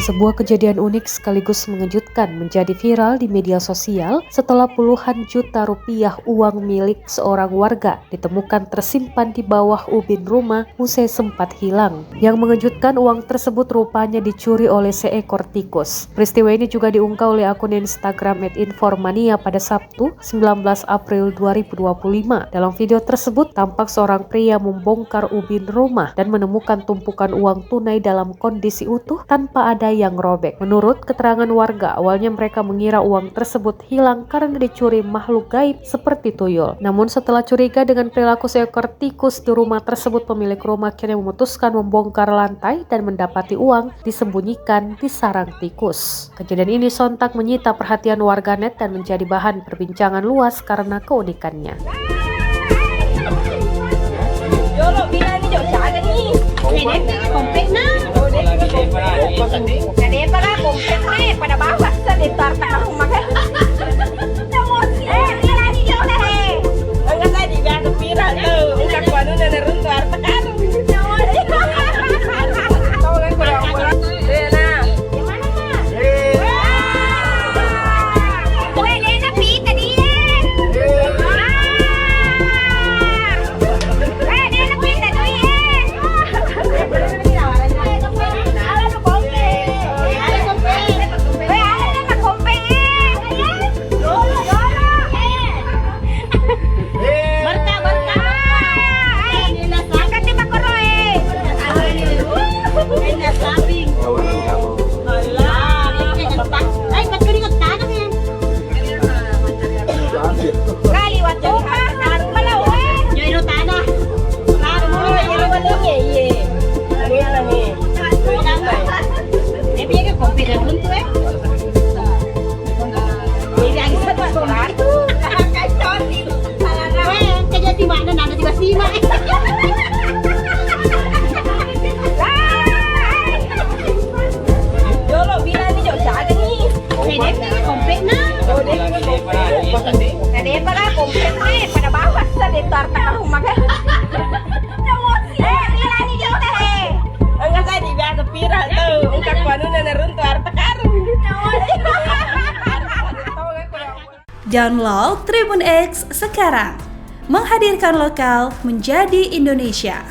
Sebuah kejadian unik sekaligus mengejutkan menjadi viral di media sosial setelah puluhan juta rupiah uang milik seorang warga ditemukan tersimpan di bawah ubin rumah usai sempat hilang. Yang mengejutkan, uang tersebut rupanya dicuri oleh seekor tikus. Peristiwa ini juga diunggah oleh akun Instagram @informania pada Sabtu 19 April 2025. Dalam video tersebut tampak seorang pria membongkar ubin rumah dan menemukan tumpukan uang tunai dalam kondisi utuh tanpa ada yang robek. Menurut keterangan warga, awalnya mereka mengira uang tersebut hilang karena dicuri makhluk gaib seperti tuyul. Namun setelah curiga dengan perilaku seekor tikus di rumah tersebut, pemilik rumah akhirnya memutuskan membongkar lantai dan mendapati uang disembunyikan di sarang tikus. Kejadian ini sontak menyita perhatian warganet dan menjadi bahan perbincangan luas karena keunikannya. Yolo bilang ni jauh jaga ni. Komplek na. Kade para komplek ni pada bawah sa ditar tengah rumah kan. Bilang ni jauh deh. Enggak tadi biar viral tu. Ucap kuanu na neruntuar tekan. Tahu kan kurang. Dena. Yang mana mah? Weh, Dena pi tadi. Kade para komplek ni pada bawah sa ditar tengah rumah kan. Bilang ni jauh deh. Enggak tadi biar viral tu. Ucap kuanu na neruntuar tekan. Download Tribun X sekarang, menghadirkan lokal menjadi Indonesia.